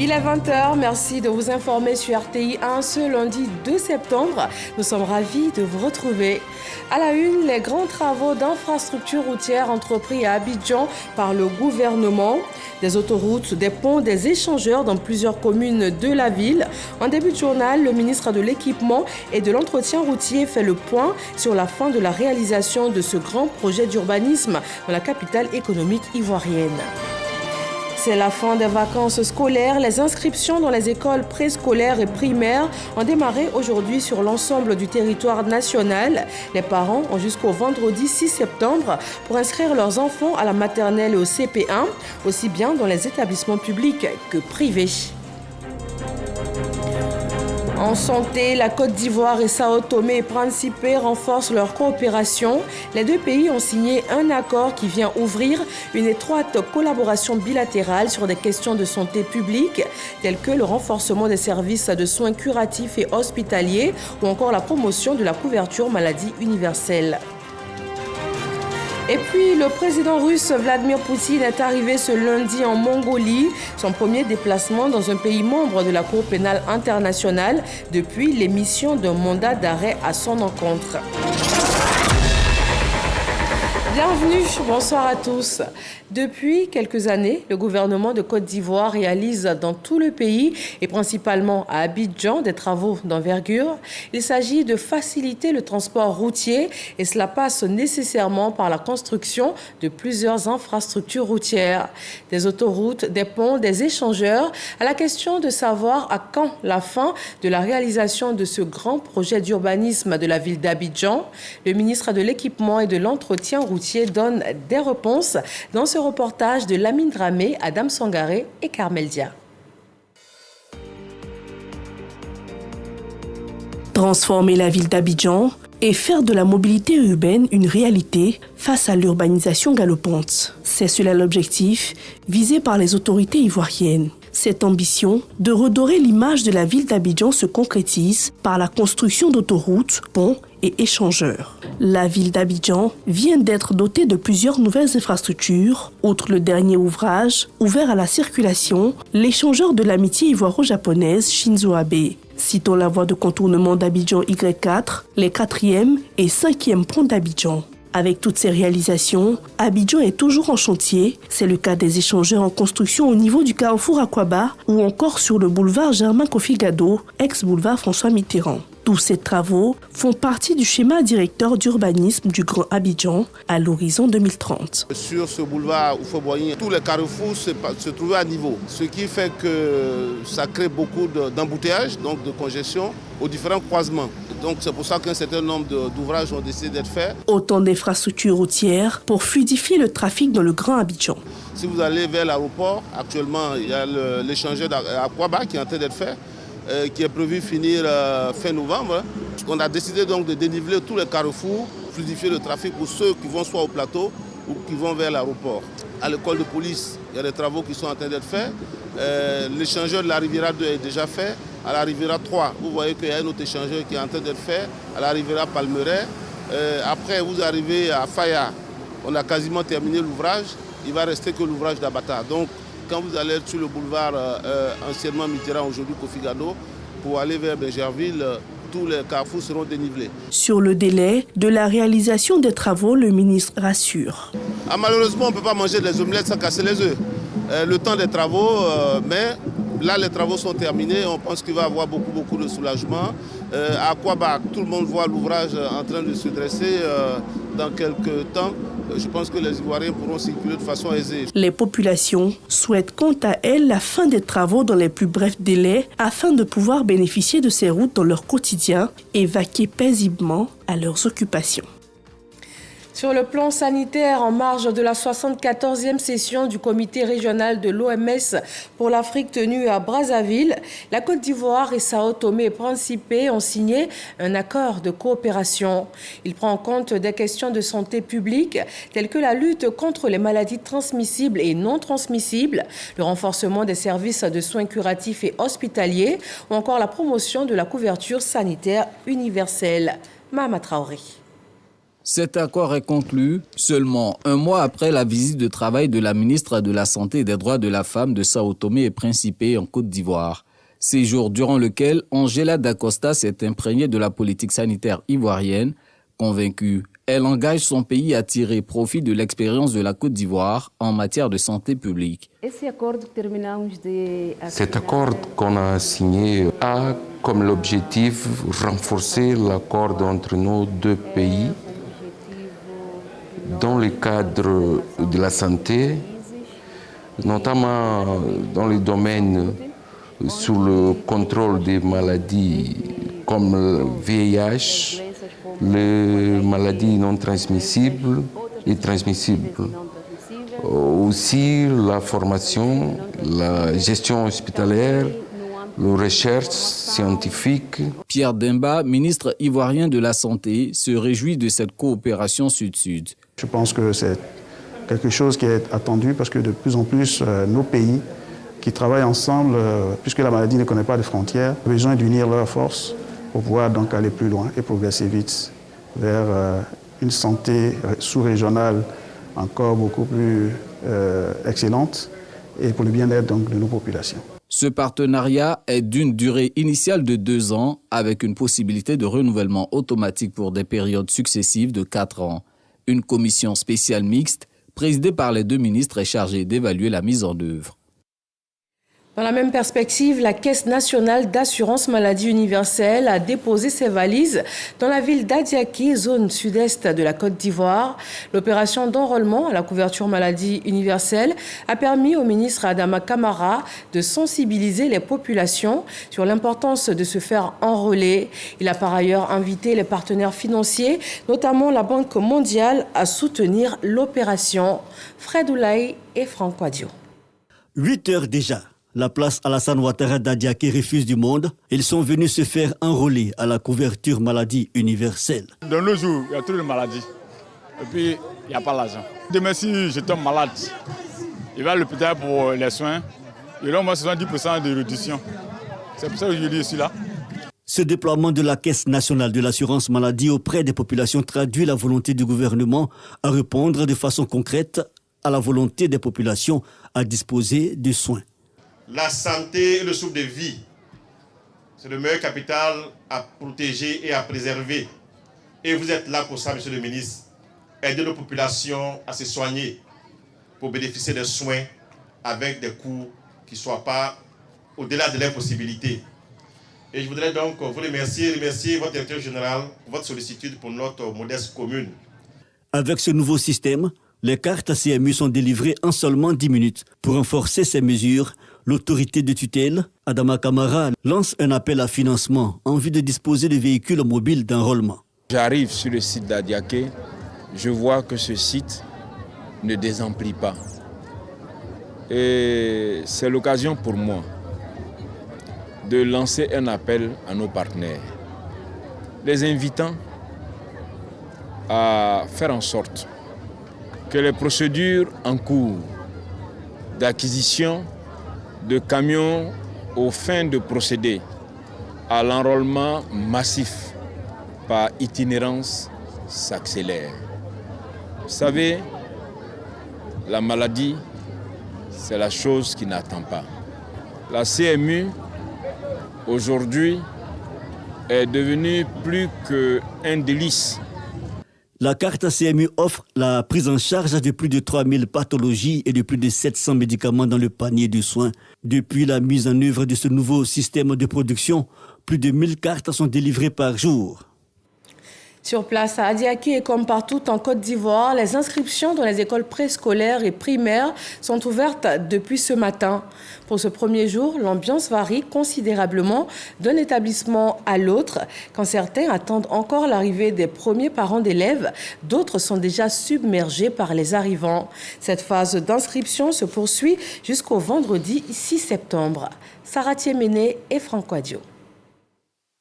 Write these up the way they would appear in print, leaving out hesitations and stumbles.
Il est 20h, merci de vous informer sur RTI 1 ce lundi 2 septembre. Nous sommes ravis de vous retrouver. À la une, les grands travaux d'infrastructures routières entrepris à Abidjan par le gouvernement. Des autoroutes, des ponts, des échangeurs dans plusieurs communes de la ville. En début de journal, le ministre de l'Équipement et de l'Entretien routier fait le point sur la fin de la réalisation de ce grand projet d'urbanisme dans la capitale économique ivoirienne. C'est la fin des vacances scolaires. Les inscriptions dans les écoles préscolaires et primaires ont démarré aujourd'hui sur l'ensemble du territoire national. Les parents ont jusqu'au vendredi 6 septembre pour inscrire leurs enfants à la maternelle et au CP1, aussi bien dans les établissements publics que privés. En santé, la Côte d'Ivoire et Sao Tomé et Principe renforcent leur coopération. Les deux pays ont signé un accord qui vient ouvrir une étroite collaboration bilatérale sur des questions de santé publique, telles que le renforcement des services de soins curatifs et hospitaliers ou encore la promotion de la couverture maladie universelle. Et puis, le président russe Vladimir Poutine est arrivé ce lundi en Mongolie, son premier déplacement dans un pays membre de la Cour pénale internationale depuis l'émission d'un mandat d'arrêt à son encontre. Bienvenue, bonsoir à tous. Depuis quelques années, le gouvernement de Côte d'Ivoire réalise dans tout le pays et principalement à Abidjan des travaux d'envergure. Il s'agit de faciliter le transport routier et cela passe nécessairement par la construction de plusieurs infrastructures routières, des autoroutes, des ponts, des échangeurs. À la question de savoir à quand la fin de la réalisation de ce grand projet d'urbanisme de la ville d'Abidjan, le ministre de l'Équipement et de l'Entretien routier donne des réponses dans ce reportage de Lamine Dramé, Adam Sangaré et Carmel Dia. Transformer la ville d'Abidjan et faire de la mobilité urbaine une réalité face à l'urbanisation galopante. C'est cela l'objectif visé par les autorités ivoiriennes. Cette ambition de redorer l'image de la ville d'Abidjan se concrétise par la construction d'autoroutes, ponts et échangeurs. La ville d'Abidjan vient d'être dotée de plusieurs nouvelles infrastructures, outre le dernier ouvrage ouvert à la circulation, l'échangeur de l'amitié ivoiro-japonaise Shinzo Abe. Citons la voie de contournement d'Abidjan Y4, les 4e et 5e ponts d'Abidjan. Avec toutes ces réalisations, Abidjan est toujours en chantier. C'est le cas des échangeurs en construction au niveau du carrefour Akwaba ou encore sur le boulevard Germain Kofi Gado, ex-boulevard François Mitterrand. Tous ces travaux font partie du schéma directeur d'urbanisme du Grand Abidjan à l'horizon 2030. Sur ce boulevard Oufo-Boigny, tous les carrefours se trouvaient à niveau, ce qui fait que ça crée beaucoup d'embouteillages, donc de congestion aux différents croisements. Donc c'est pour ça qu'un certain nombre d'ouvrages ont décidé d'être faits. Autant d'infrastructures routières pour fluidifier le trafic dans le Grand Abidjan. Si vous allez vers l'aéroport, actuellement il y a l'échangeur d'Akwaba qui est en train d'être fait, qui est prévu finir fin novembre. On a décidé donc de déniveler tous les carrefours, fluidifier le trafic pour ceux qui vont soit au plateau ou qui vont vers l'aéroport. À l'école de police, il y a des travaux qui sont en train d'être faits. L'échangeur de la Riviera 2 est déjà fait. À la Riviera 3, vous voyez qu'il y a un autre échangeur qui est en train d'être fait. À la Riviera Palmeraie. Après, vous arrivez à Faya. On a quasiment terminé l'ouvrage. Il ne va rester que l'ouvrage d'Abata. Donc, quand vous allez sur le boulevard anciennement Mitterrand, aujourd'hui Kofi Gado, pour aller vers Bergerville, tous les carrefours seront dénivelés. Sur le délai de la réalisation des travaux, le ministre rassure. Malheureusement, on ne peut pas manger des omelettes sans casser les œufs. Le temps des travaux, mais là, les travaux sont terminés. On pense qu'il va y avoir beaucoup de soulagement. À Akwaba, tout le monde voit l'ouvrage en train de se dresser dans quelques temps. Je pense que les Ivoiriens pourront circuler de façon aisée. Les populations souhaitent quant à elles la fin des travaux dans les plus brefs délais afin de pouvoir bénéficier de ces routes dans leur quotidien et vaquer paisiblement à leurs occupations. Sur le plan sanitaire, en marge de la 74e session du comité régional de l'OMS pour l'Afrique tenue à Brazzaville, la Côte d'Ivoire et Sao Tomé et Principe ont signé un accord de coopération. Il prend en compte des questions de santé publique telles que la lutte contre les maladies transmissibles et non transmissibles, le renforcement des services de soins curatifs et hospitaliers ou encore la promotion de la couverture sanitaire universelle. Mahama Traoré. Cet accord est conclu seulement un mois après la visite de travail de la ministre de la Santé et des Droits de la Femme de Sao Tomé et Principe en Côte d'Ivoire. Séjour durant lequel Angela Dacosta s'est imprégnée de la politique sanitaire ivoirienne. Convaincue, elle engage son pays à tirer profit de l'expérience de la Côte d'Ivoire en matière de santé publique. Cet accord qu'on a signé a comme l'objectif de renforcer l'accord entre nos deux pays dans le cadre de la santé, notamment dans les domaines sur le contrôle des maladies comme le VIH, les maladies non transmissibles et transmissibles. Aussi la formation, la gestion hospitalière, la recherche scientifique. Pierre Demba, ministre ivoirien de la Santé, se réjouit de cette coopération sud-sud. Je pense que c'est quelque chose qui est attendu parce que de plus en plus nos pays qui travaillent ensemble, puisque la maladie ne connaît pas de frontières, ont besoin d'unir leurs forces pour pouvoir donc aller plus loin et progresser vite vers une santé sous-régionale encore beaucoup plus excellente et pour le bien-être donc de nos populations. Ce partenariat est d'une durée initiale de 2 ans avec une possibilité de renouvellement automatique pour des périodes successives de 4 ans. Une commission spéciale mixte présidée par les 2 ministres est chargée d'évaluer la mise en œuvre. Dans la même perspective, la Caisse nationale d'assurance maladie universelle a déposé ses valises dans la ville d'Adiaké, zone sud-est de la Côte d'Ivoire. L'opération d'enrôlement à la couverture maladie universelle a permis au ministre Adama Kamara de sensibiliser les populations sur l'importance de se faire enrôler. Il a par ailleurs invité les partenaires financiers, notamment la Banque mondiale, à soutenir l'opération. Fred Oulaye et Franck Wadio. 8 heures déjà. La place Alassane Ouattara d'Adiaké refuse du monde. Ils sont venus se faire enrôler à la couverture maladie universelle. Dans nos jours, il y a trop de maladies. Et puis, il n'y a pas l'argent. Demain, si je tombe malade, je vais à l'hôpital pour les soins. Il y aura au moins 70% de réduction. C'est pour ça que je dis ici là. Ce déploiement de la Caisse nationale de l'assurance maladie auprès des populations traduit la volonté du gouvernement à répondre de façon concrète à la volonté des populations à disposer de soins. La santé et le souffle de vie, c'est le meilleur capital à protéger et à préserver. Et vous êtes là pour ça, monsieur le ministre. Aider nos populations à se soigner pour bénéficier des soins avec des coûts qui ne soient pas au-delà de leurs possibilités. Et je voudrais donc vous remercier votre directeur général pour votre sollicitude pour notre modeste commune. Avec ce nouveau système, les cartes CMU sont délivrées en seulement 10 minutes. Pour renforcer ces mesures, l'autorité de tutelle, Adama Kamara, lance un appel à financement en vue de disposer de véhicules mobiles d'enrôlement. J'arrive sur le site d'Adiaké, je vois que ce site ne désemplit pas. Et c'est l'occasion pour moi de lancer un appel à nos partenaires, les invitant à faire en sorte que les procédures en cours d'acquisition de camions aux fins de procéder à l'enrôlement massif par itinérance s'accélèrent. Vous savez, la maladie, c'est la chose qui n'attend pas. La CMU, aujourd'hui, est devenue plus qu'un délice. La carte CMU offre la prise en charge de plus de 3000 pathologies et de plus de 700 médicaments dans le panier de soins. Depuis la mise en œuvre de ce nouveau système de production, plus de 1000 cartes sont délivrées par jour. Sur place à Adiaké et comme partout en Côte d'Ivoire, les inscriptions dans les écoles préscolaires et primaires sont ouvertes depuis ce matin. Pour ce premier jour, l'ambiance varie considérablement d'un établissement à l'autre. Quand certains attendent encore l'arrivée des premiers parents d'élèves, d'autres sont déjà submergés par les arrivants. Cette phase d'inscription se poursuit jusqu'au vendredi 6 septembre. Sarah Thiéméné et Franck Wadio.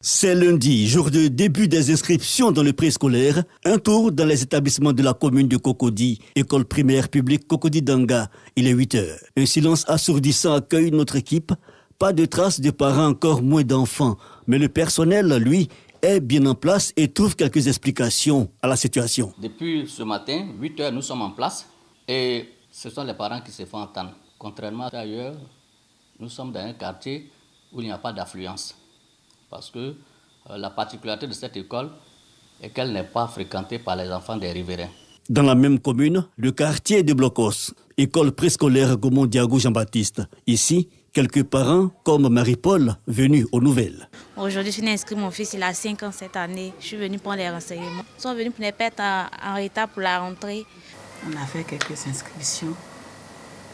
C'est lundi, jour de début des inscriptions dans le préscolaire. Un tour dans les établissements de la commune de Cocody, école primaire publique Cocody Danga. Il est 8 heures. Un silence assourdissant accueille notre équipe. Pas de traces de parents, encore moins d'enfants. Mais le personnel, lui, est bien en place et trouve quelques explications à la situation. Depuis ce matin, 8 heures, nous sommes en place et ce sont les parents qui se font entendre. Contrairement à ailleurs, nous sommes dans un quartier où il n'y a pas d'affluence. Parce que la particularité de cette école est qu'elle n'est pas fréquentée par les enfants des riverains. Dans la même commune, le quartier de Blocos, école préscolaire Gaumont Diago Jean-Baptiste. Ici, quelques parents comme Marie-Paul venus aux nouvelles. Aujourd'hui, je suis inscrit mon fils, il a 5 ans cette année. Je suis venue prendre les renseignements. Ils sont venus pour les pètes en retard pour la rentrée. On a fait quelques inscriptions.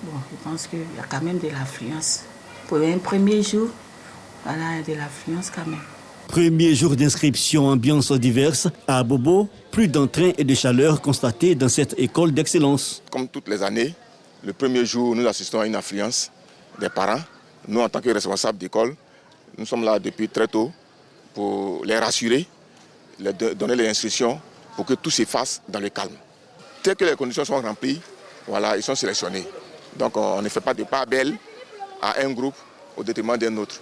Bon, je pense qu'il y a quand même de l'affluence. Pour un premier jour, voilà, de l'affluence quand même. Premier jour d'inscription, ambiance diverse. À Bobo, plus d'entrain et de chaleur constatés dans cette école d'excellence. Comme toutes les années, le premier jour, nous assistons à une affluence des parents. Nous, en tant que responsables d'école, nous sommes là depuis très tôt pour les rassurer, donner les instructions pour que tout se fasse dans le calme. Dès que les conditions sont remplies, voilà, ils sont sélectionnés. Donc on ne fait pas de part belle à un groupe au détriment d'un autre.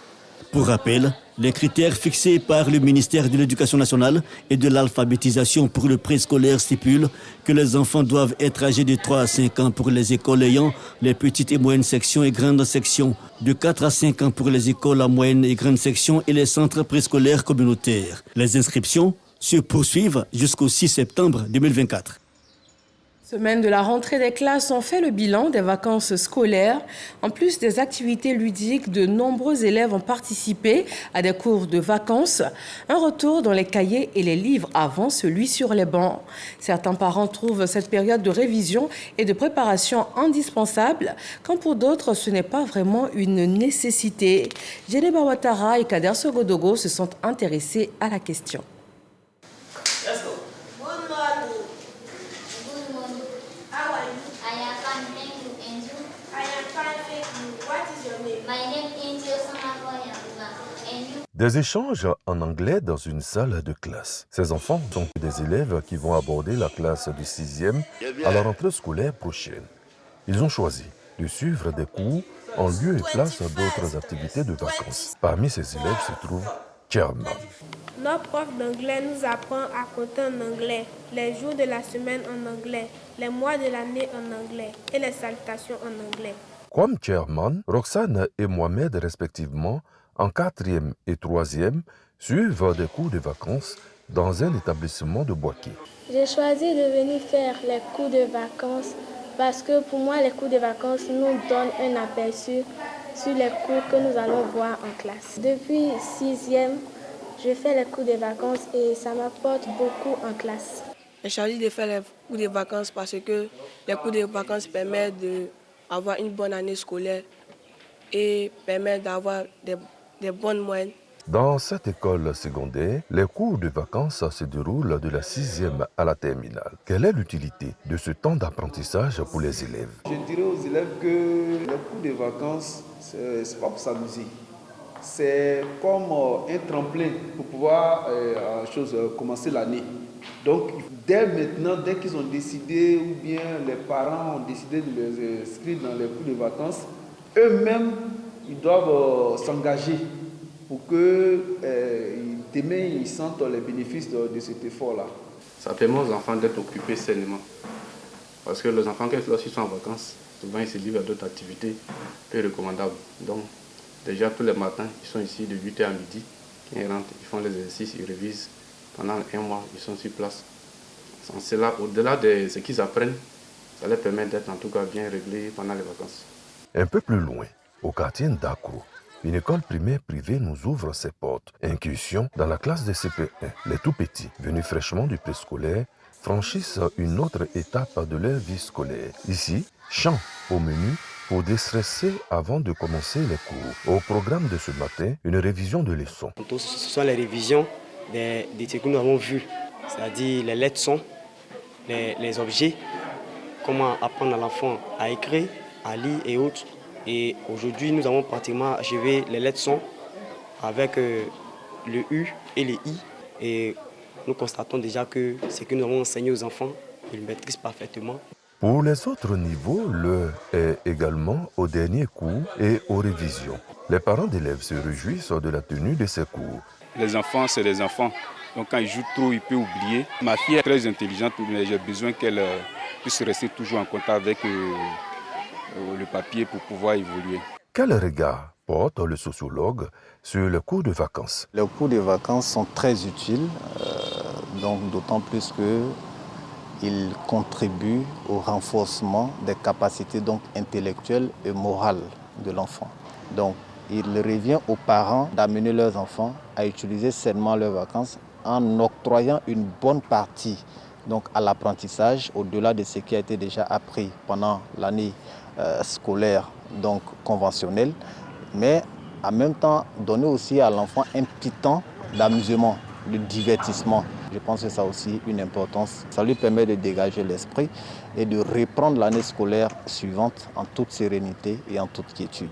Pour rappel, les critères fixés par le ministère de l'Éducation nationale et de l'alphabétisation pour le préscolaire stipulent que les enfants doivent être âgés de 3 à 5 ans pour les écoles ayant les petites et moyennes sections et grandes sections, de 4 à 5 ans pour les écoles à moyenne et grande section et les centres préscolaires communautaires. Les inscriptions se poursuivent jusqu'au 6 septembre 2024. Semaine de la rentrée des classes, on fait le bilan des vacances scolaires. En plus des activités ludiques, de nombreux élèves ont participé à des cours de vacances. Un retour dans les cahiers et les livres avant celui sur les bancs. Certains parents trouvent cette période de révision et de préparation indispensable, quand pour d'autres, ce n'est pas vraiment une nécessité. Djeneba Ouattara et Kader Sogodogo se sont intéressés à la question. Des échanges en anglais dans une salle de classe. Ces enfants sont des élèves qui vont aborder la classe du 6e à la rentrée scolaire prochaine. Ils ont choisi de suivre des cours en lieu et place d'autres activités de vacances. Parmi ces élèves se trouve Chairman. Notre prof d'anglais nous apprend à compter en anglais, les jours de la semaine en anglais, les mois de l'année en anglais et les salutations en anglais. Comme Chairman, Roxane et Mohamed respectivement, en 4e et 3e, suivent des cours de vacances dans un établissement de Boaké. J'ai choisi de venir faire les cours de vacances parce que pour moi, les cours de vacances nous donnent un aperçu sur les cours que nous allons voir en classe. Depuis 6e, je fais les cours de vacances et ça m'apporte beaucoup en classe. J'ai choisi de faire les cours de vacances parce que les cours de vacances permettent d'avoir une bonne année scolaire et permettent d'avoir des bonnes moyennes. Dans cette école secondaire, les cours de vacances se déroulent de la 6e à la terminale. Quelle est l'utilité de ce temps d'apprentissage pour les élèves? Je dirais aux élèves que les cours de vacances, ce n'est pas pour s'amuser. C'est comme un tremplin pour pouvoir commencer l'année. Donc, dès maintenant, dès qu'ils ont décidé, ou bien les parents ont décidé de les inscrire dans les cours de vacances, eux-mêmes, ils doivent s'engager pour que demain, ils sentent les bénéfices de cet effort-là. Ça permet aux enfants d'être occupés sainement. Parce que les enfants, lorsqu'ils sont en vacances, souvent ils se livrent à d'autres activités peu recommandables. Donc, déjà tous les matins, ils sont ici de 8h à midi. Quand ils rentrent, ils font les exercices, ils révisent. Pendant un mois, ils sont sur place. Sans cela, au-delà de ce qu'ils apprennent, ça leur permet d'être en tout cas bien réglés pendant les vacances. Un peu plus loin, au quartier d'Akro, une école primaire privée nous ouvre ses portes. Incursion dans la classe de CP1. Les tout-petits, venus fraîchement du préscolaire, franchissent une autre étape de leur vie scolaire. Ici, chant au menu pour déstresser avant de commencer les cours. Au programme de ce matin, une révision de leçons. Ce sont les révisions des ce que nous avons vu, c'est-à-dire les lettres sons, les objets, comment apprendre à l'enfant à écrire, à lire et autres. Et aujourd'hui, nous avons pratiquement achevé les lettres sons avec le U et les I. Et nous constatons déjà que ce que nous avons enseigné aux enfants, ils le maîtrisent parfaitement. Pour les autres niveaux, l'heure est également au dernier cours et aux révisions. Les parents d'élèves se réjouissent de la tenue de ces cours. Les enfants, c'est des enfants. Donc quand ils jouent trop, ils peuvent oublier. Ma fille est très intelligente, mais j'ai besoin qu'elle puisse rester toujours en contact avec le papier pour pouvoir évoluer. Quel regard porte le sociologue sur le cours de vacances? Les cours de vacances sont très utiles, donc d'autant plus qu'ils contribuent au renforcement des capacités donc, intellectuelles et morales de l'enfant. Donc il revient aux parents d'amener leurs enfants à utiliser sainement leurs vacances en octroyant une bonne partie donc, à l'apprentissage au-delà de ce qui a été déjà appris pendant l'année scolaire donc conventionnelle, mais en même temps donner aussi à l'enfant un petit temps d'amusement, de divertissement. Je pense que ça a aussi une importance. Ça lui permet de dégager l'esprit et de reprendre l'année scolaire suivante en toute sérénité et en toute quiétude.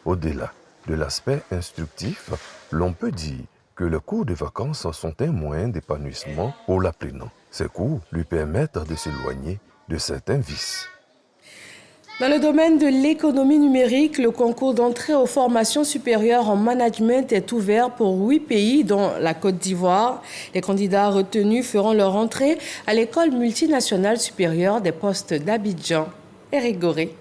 Au-delà de l'aspect instructif, l'on peut dire que les cours de vacances sont un moyen d'épanouissement pour l'apprenant. Ces cours lui permettent de s'éloigner de certains vices. Dans le domaine de l'économie numérique, le concours d'entrée aux formations supérieures en management est ouvert pour 8 pays, dont la Côte d'Ivoire. Les candidats retenus feront leur entrée à l'école multinationale supérieure des postes d'Abidjan. Éric Goré.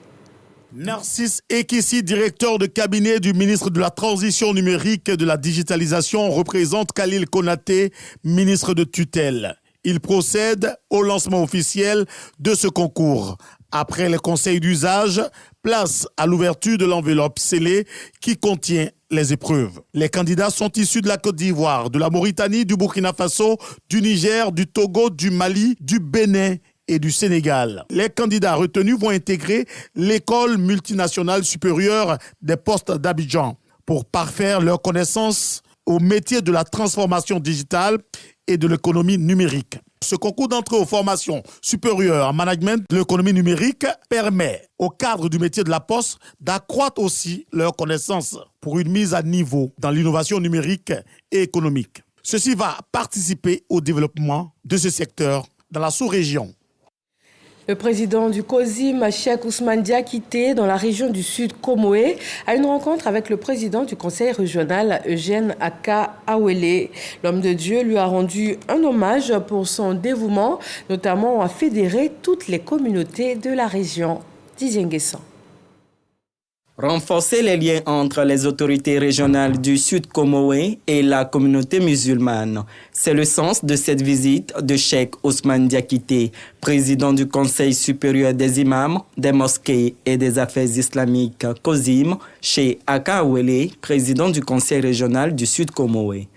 Narcisse Ekissi, directeur de cabinet du ministre de la Transition numérique et de la digitalisation, représente Khalil Konaté, ministre de tutelle. Il procède au lancement officiel de ce concours. Après les conseils d'usage, place à l'ouverture de l'enveloppe scellée qui contient les épreuves. Les candidats sont issus de la Côte d'Ivoire, de la Mauritanie, du Burkina Faso, du Niger, du Togo, du Mali, du Bénin et du Sénégal. Les candidats retenus vont intégrer l'école multinationale supérieure des postes d'Abidjan pour parfaire leurs connaissances au métier de la transformation digitale et de l'économie numérique. Ce concours d'entrée aux formations supérieures en management de l'économie numérique permet au cadre du métier de la poste d'accroître aussi leurs connaissances pour une mise à niveau dans l'innovation numérique et économique. Ceci va participer au développement de ce secteur dans la sous-région. Le président du COSIM, Cheikh Ousmane Diakité, dans la région du Sud Comoé, a une rencontre avec le président du conseil régional, Eugène Aka Awele. L'homme de Dieu lui a rendu un hommage pour son dévouement, notamment à fédérer toutes les communautés de la région. Didier Nguessan. Renforcer les liens entre les autorités régionales du Sud Comoé et la communauté musulmane. C'est le sens de cette visite de Cheikh Ousmane Diakité, président du Conseil supérieur des imams, des mosquées et des affaires islamiques COSIM, chez Aka Awele, président du Conseil régional du Sud Comoé.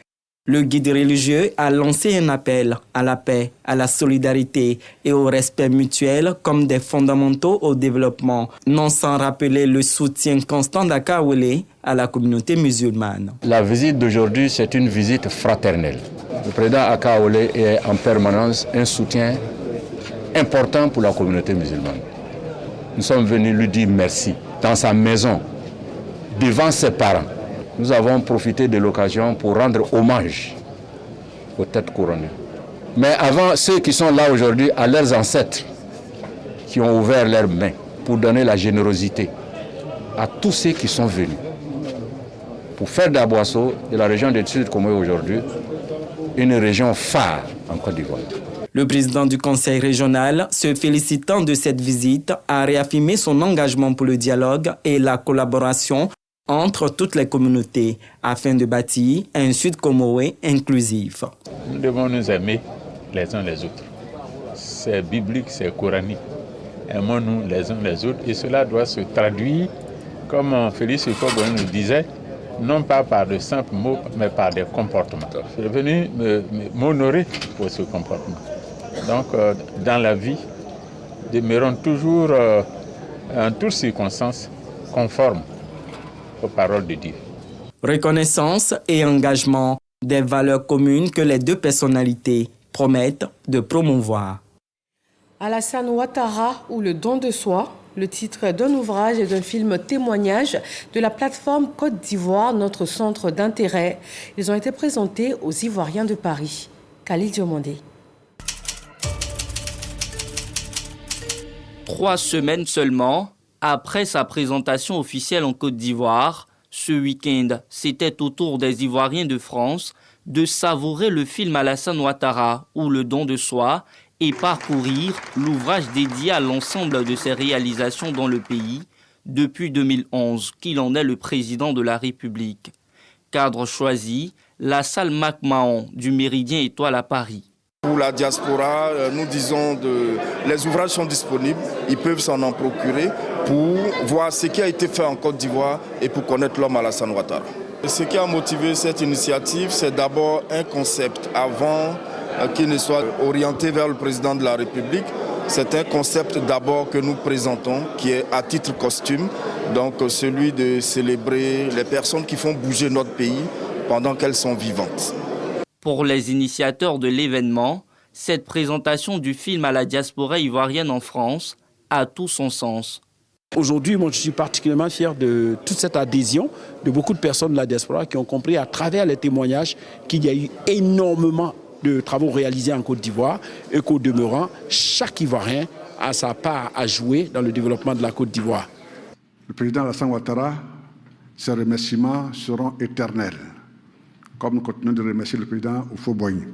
Le guide religieux a lancé un appel à la paix, à la solidarité et au respect mutuel comme des fondamentaux au développement, non sans rappeler le soutien constant d'Aka Awele à la communauté musulmane. La visite d'aujourd'hui, c'est une visite fraternelle. Le président Aka Awele est en permanence un soutien important pour la communauté musulmane. Nous sommes venus lui dire merci dans sa maison, devant ses parents. Nous avons profité de l'occasion pour rendre hommage aux têtes couronnées. Mais avant, ceux qui sont là aujourd'hui, à leurs ancêtres, qui ont ouvert leurs mains pour donner la générosité à tous ceux qui sont venus pour faire d'Aboasso, de la région du Sud Comoé aujourd'hui, une région phare en Côte d'Ivoire. Le président du conseil régional, se félicitant de cette visite, a réaffirmé son engagement pour le dialogue et la collaboration entre toutes les communautés afin de bâtir un Sud Comoé inclusif. Nous devons nous aimer les uns les autres. C'est biblique, c'est coranique. Aimons-nous les uns les autres et cela doit se traduire, comme Félix Houphouët-Boigny nous disait, non pas par de simples mots, mais par des comportements. Je suis venu m'honorer pour ce comportement. Donc, dans la vie, demeurons toujours, en toutes circonstances, conformes aux paroles de Dieu. Reconnaissance et engagement, des valeurs communes que les deux personnalités promettent de promouvoir. Alassane Ouattara ou le don de soi, le titre d'un ouvrage et d'un film témoignage de la plateforme Côte d'Ivoire, notre centre d'intérêt. Ils ont été présentés aux Ivoiriens de Paris. Khalil Diomandé. 3 semaines seulement après sa présentation officielle en Côte d'Ivoire, Ce week-end, c'était au tour des Ivoiriens de France de savourer le film Alassane Ouattara ou Le don de soi et parcourir l'ouvrage dédié à l'ensemble de ses réalisations dans le pays depuis 2011 qu'il en est le président de la République. Cadre choisi, la salle MacMahon du Méridien Étoile à Paris. Pour la diaspora, nous disons les ouvrages sont disponibles, ils peuvent s'en en procurer pour voir ce qui a été fait en Côte d'Ivoire et pour connaître l'homme Alassane Ouattara. Ce qui a motivé cette initiative, c'est d'abord un concept avant qu'il ne soit orienté vers le président de la République. C'est un concept d'abord que nous présentons qui est à titre costume, donc celui de célébrer les personnes qui font bouger notre pays pendant qu'elles sont vivantes. Pour les initiateurs de l'événement, cette présentation du film à la diaspora ivoirienne en France a tout son sens. Aujourd'hui, moi, je suis particulièrement fier de toute cette adhésion de beaucoup de personnes de la diaspora qui ont compris à travers les témoignages qu'il y a eu énormément de travaux réalisés en Côte d'Ivoire et qu'au demeurant, chaque Ivoirien a sa part à jouer dans le développement de la Côte d'Ivoire. Le président Alassane Ouattara, ses remerciements seront éternels, comme nous continuons de remercier le président Houphouët-Boigny.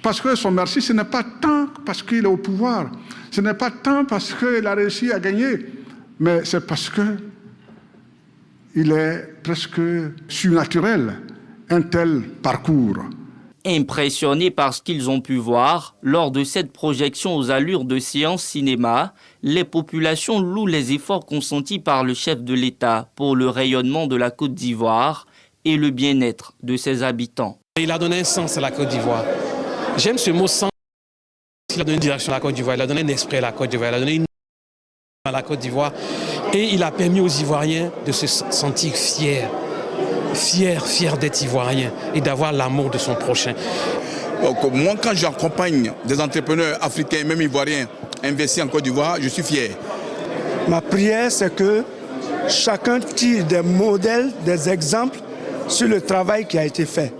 Parce que son merci, ce n'est pas tant parce qu'il est au pouvoir, ce n'est pas tant parce qu'il a réussi à gagner, mais c'est parce qu'il est presque surnaturel, un tel parcours. Impressionnés par ce qu'ils ont pu voir lors de cette projection aux allures de séance cinéma, les populations louent les efforts consentis par le chef de l'État pour le rayonnement de la Côte d'Ivoire et le bien-être de ses habitants. Il a donné un sens à la Côte d'Ivoire. J'aime ce mot sens. Il a donné une direction à la Côte d'Ivoire, il a donné un esprit à la Côte d'Ivoire, il a donné une à la Côte d'Ivoire et il a permis aux Ivoiriens de se sentir fiers d'être Ivoirien et d'avoir l'amour de son prochain. Donc, moi, quand j'accompagne des entrepreneurs africains, même ivoiriens, investis en Côte d'Ivoire, je suis fier. Ma prière, c'est que chacun tire des modèles, des exemples sur le travail qui a été fait.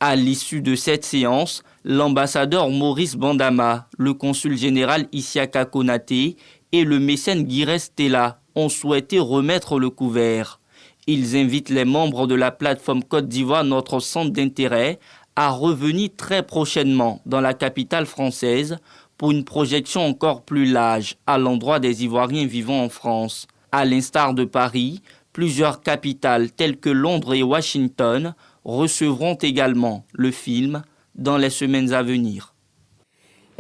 À l'issue de cette séance, l'ambassadeur Maurice Bandama, le consul général Isiaka Konaté et le mécène Guirès Stella ont souhaité remettre le couvert. Ils invitent les membres de la plateforme Côte d'Ivoire, notre centre d'intérêt, à revenir très prochainement dans la capitale française pour une projection encore plus large à l'endroit des Ivoiriens vivant en France. À l'instar de Paris, plusieurs capitales telles que Londres et Washington recevront également le film dans les semaines à venir.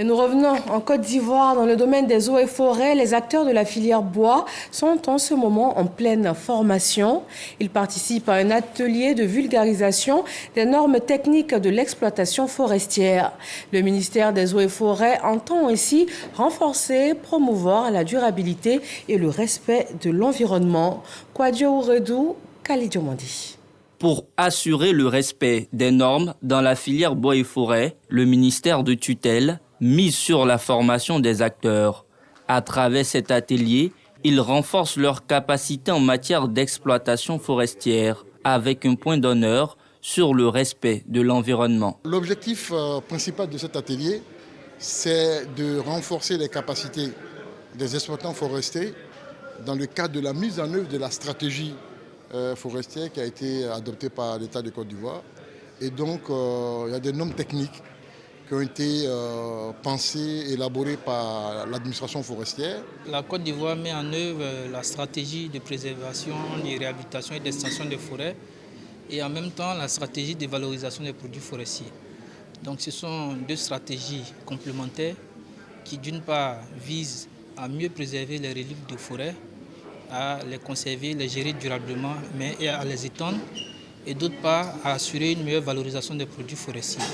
Et nous revenons en Côte d'Ivoire. Dans le domaine des eaux et forêts, les acteurs de la filière bois sont en ce moment en pleine formation. Ils participent à un atelier de vulgarisation des normes techniques de l'exploitation forestière. Le ministère des eaux et forêts entend ainsi renforcer, promouvoir la durabilité et le respect de l'environnement. Kwadjo Ouredou, Khalid Mandi. Pour assurer le respect des normes dans la filière bois et forêt, le ministère de tutelle mise sur la formation des acteurs. À travers cet atelier, ils renforcent leurs capacités en matière d'exploitation forestière, avec un point d'honneur sur le respect de l'environnement. L'objectif principal de cet atelier, c'est de renforcer les capacités des exploitants forestiers dans le cadre de la mise en œuvre de la stratégie forestière qui a été adoptée par l'État de Côte d'Ivoire. Et donc, il y a des normes techniques qui ont été pensées, élaborées par l'administration forestière. La Côte d'Ivoire met en œuvre la stratégie de préservation, de réhabilitation et d'extension des forêts et en même temps la stratégie de valorisation des produits forestiers. Donc ce sont deux stratégies complémentaires qui d'une part visent à mieux préserver les reliefs de forêt, à les conserver, les gérer durablement, mais à les étendre et d'autre part à assurer une meilleure valorisation des produits forestiers.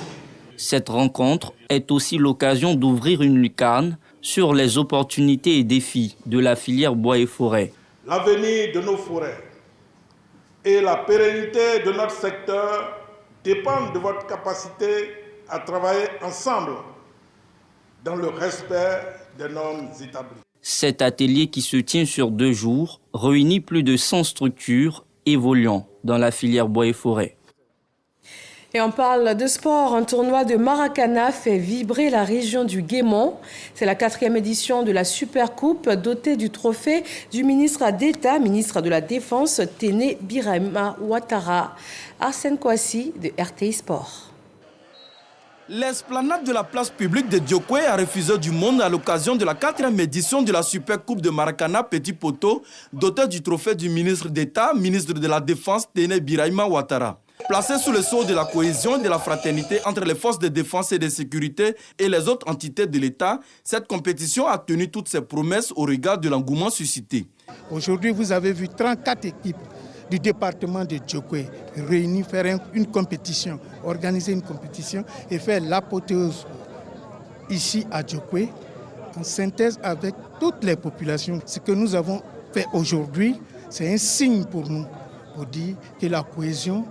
Cette rencontre est aussi l'occasion d'ouvrir une lucarne sur les opportunités et défis de la filière bois et forêt. L'avenir de nos forêts et la pérennité de notre secteur dépendent de votre capacité à travailler ensemble dans le respect des normes établies. Cet atelier qui se tient sur 2 jours réunit plus de 100 structures évoluant dans la filière bois et forêt. Et on parle de sport. Un tournoi de Maracana fait vibrer la région du Guémont. C'est la 4e édition de la Super Coupe dotée du trophée du ministre d'État, ministre de la Défense, Téné Birahima Ouattara. Arsène Kouassi de RTI Sport. L'esplanade de la place publique de Diokwe a refusé du monde à l'occasion de la 4e édition de la Super Coupe de Maracana Petit Poteau, dotée du trophée du ministre d'État, ministre de la Défense, Téné Birahima Ouattara. Placée sous le sceau de la cohésion et de la fraternité entre les forces de défense et de sécurité et les autres entités de l'État, cette compétition a tenu toutes ses promesses au regard de l'engouement suscité. Aujourd'hui, vous avez vu 34 équipes du département de Diokwe réunies faire une compétition, organiser une compétition et faire l'apothéose ici à Diokwe en synthèse avec toutes les populations. Ce que nous avons fait aujourd'hui, c'est un signe pour nous, pour dire que la cohésion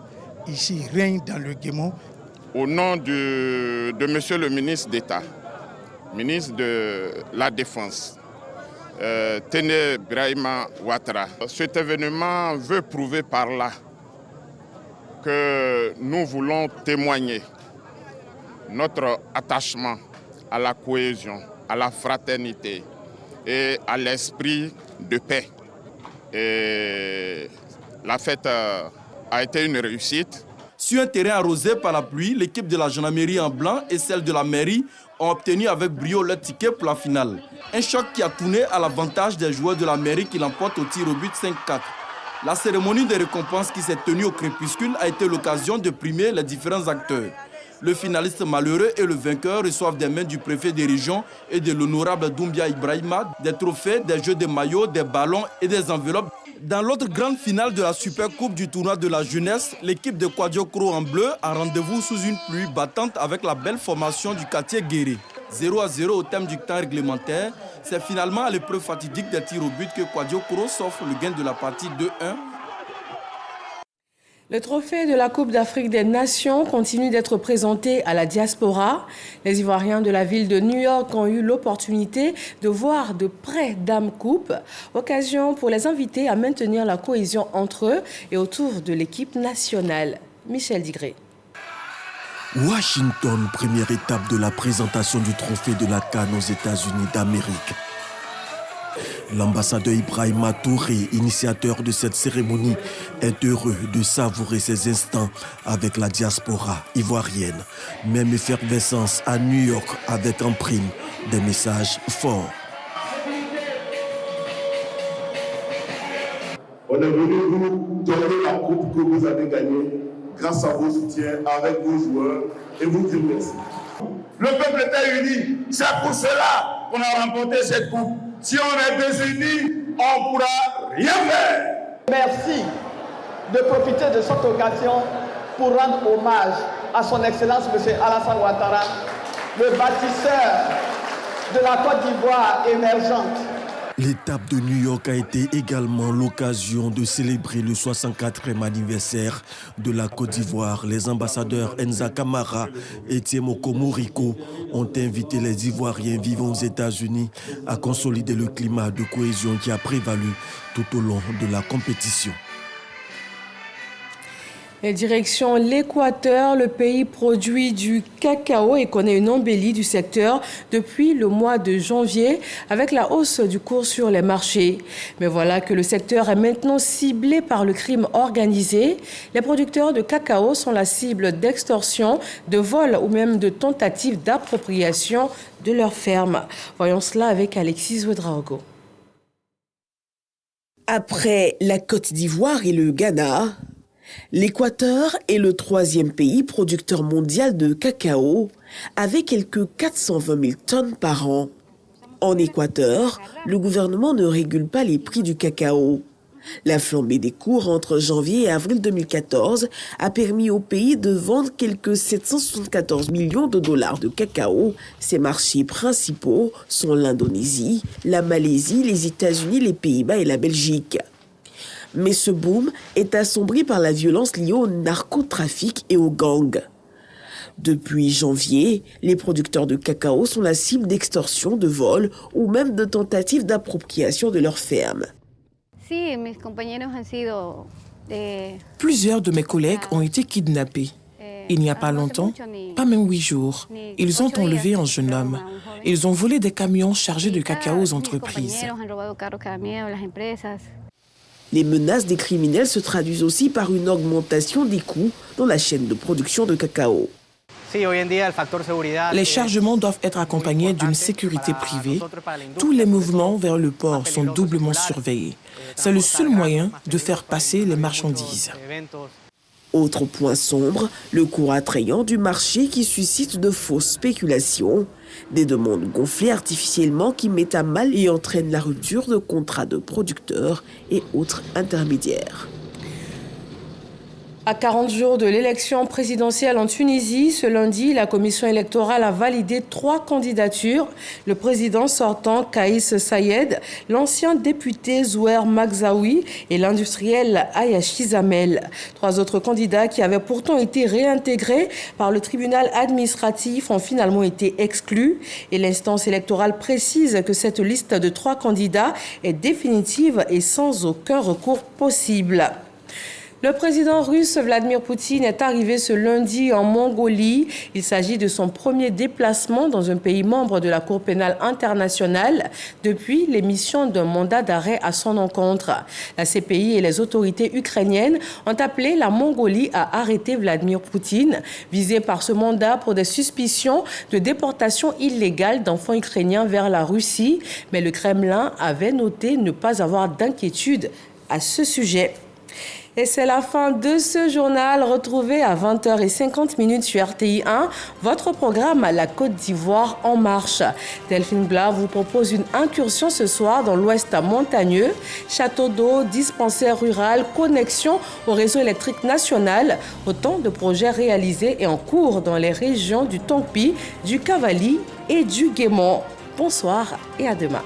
ici règne dans le Guémont. Au nom de Monsieur le ministre d'État, ministre de la Défense, Téné Birahima Ouattara, cet événement veut prouver par là que nous voulons témoigner notre attachement à la cohésion, à la fraternité et à l'esprit de paix. Et la fête a été une réussite. Sur un terrain arrosé par la pluie, l'équipe de la gendarmerie en blanc et celle de la mairie ont obtenu avec brio leur ticket pour la finale. Un choc qui a tourné à l'avantage des joueurs de la mairie qui l'emportent au tir au but 5-4. La cérémonie de récompense qui s'est tenue au crépuscule a été l'occasion de primer les différents acteurs. Le finaliste malheureux et le vainqueur reçoivent des mains du préfet des régions et de l'honorable Doumbia Ibrahima des trophées, des jeux de maillots, des ballons et des enveloppes. Dans l'autre grande finale de la Super Coupe du tournoi de la jeunesse, l'équipe de Kwadiokro en bleu a rendez-vous sous une pluie battante avec la belle formation du quartier Guéré. 0-0 au thème du temps réglementaire, c'est finalement à l'épreuve fatidique des tirs au but que Kwadiokro s'offre le gain de la partie 2-1. Le trophée de la Coupe d'Afrique des Nations continue d'être présenté à la diaspora. Les Ivoiriens de la ville de New York ont eu l'opportunité de voir de près Dame Coupe, occasion pour les invités à maintenir la cohésion entre eux et autour de l'équipe nationale. Michel Digré. Washington, première étape de la présentation du trophée de la CAN aux États-Unis d'Amérique. L'ambassadeur Ibrahima Touré, initiateur de cette cérémonie, est heureux de savourer ces instants avec la diaspora ivoirienne. Même effervescence à New York avec en prime des messages forts. On est venu vous donner la coupe que vous avez gagnée grâce à vos soutiens, avec vos joueurs, et vous dire merci. Le peuple était uni, c'est pour cela qu'on a remporté cette coupe. Si on est désunis, on ne pourra rien faire. Merci de profiter de cette occasion pour rendre hommage à son Excellence M. Alassane Ouattara, le bâtisseur de la Côte d'Ivoire émergente. L'étape de New York a été également l'occasion de célébrer le 64e anniversaire de la Côte d'Ivoire. Les ambassadeurs Enza Kamara et Tiemoko Moriko ont invité les Ivoiriens vivant aux États-Unis à consolider le climat de cohésion qui a prévalu tout au long de la compétition. Et direction l'Équateur, le pays produit du cacao et connaît une embellie du secteur depuis le mois de janvier avec la hausse du cours sur les marchés. Mais voilà que le secteur est maintenant ciblé par le crime organisé. Les producteurs de cacao sont la cible d'extorsion, de vol ou même de tentatives d'appropriation de leurs fermes. Voyons cela avec Alexis Ouedraogo. Après la Côte d'Ivoire et le Ghana, l'Équateur est le 3e pays producteur mondial de cacao, avec quelques 420 000 tonnes par an. En Équateur, le gouvernement ne régule pas les prix du cacao. La flambée des cours entre janvier et avril 2014 a permis au pays de vendre quelques 774 millions de dollars de cacao. Ses marchés principaux sont l'Indonésie, la Malaisie, les États-Unis, les Pays-Bas et la Belgique. Mais ce boom est assombri par la violence liée au narcotrafic et aux gangs. Depuis janvier, les producteurs de cacao sont la cible d'extorsions, de vols ou même de tentatives d'appropriation de leurs fermes. Plusieurs de mes collègues ont été kidnappés. Il n'y a pas longtemps, pas même 8 jours, ils ont enlevé un jeune homme. Ils ont volé des camions chargés de cacao aux entreprises. Les menaces des criminels se traduisent aussi par une augmentation des coûts dans la chaîne de production de cacao. Les chargements doivent être accompagnés d'une sécurité privée. Tous les mouvements vers le port sont doublement surveillés. C'est le seul moyen de faire passer les marchandises. Autre point sombre, le cours attrayant du marché qui suscite de fausses spéculations. Des demandes gonflées artificiellement qui mettent à mal et entraînent la rupture de contrats de producteurs et autres intermédiaires. À 40 jours de l'élection présidentielle en Tunisie, ce lundi, la commission électorale a validé 3 candidatures. Le président sortant, Kaïs Sayed, l'ancien député Zouer Magzaoui et l'industriel Ayashi Zamel. 3 autres candidats qui avaient pourtant été réintégrés par le tribunal administratif ont finalement été exclus. Et l'instance électorale précise que cette liste de 3 candidats est définitive et sans aucun recours possible. Le président russe Vladimir Poutine est arrivé ce lundi en Mongolie. Il s'agit de son premier déplacement dans un pays membre de la Cour pénale internationale depuis l'émission d'un mandat d'arrêt à son encontre. La CPI et les autorités ukrainiennes ont appelé la Mongolie à arrêter Vladimir Poutine, visé par ce mandat pour des suspicions de déportation illégale d'enfants ukrainiens vers la Russie. Mais le Kremlin avait noté ne pas avoir d'inquiétude à ce sujet. Et c'est la fin de ce journal. Retrouvez à 20h50 sur RTI 1 votre programme La Côte d'Ivoire en marche. Delphine Blas vous propose une incursion ce soir dans l'ouest montagneux. Château d'eau, dispensaire rural, connexion au réseau électrique national. Autant de projets réalisés et en cours dans les régions du Tampi, du Cavali et du Guémont. Bonsoir et à demain.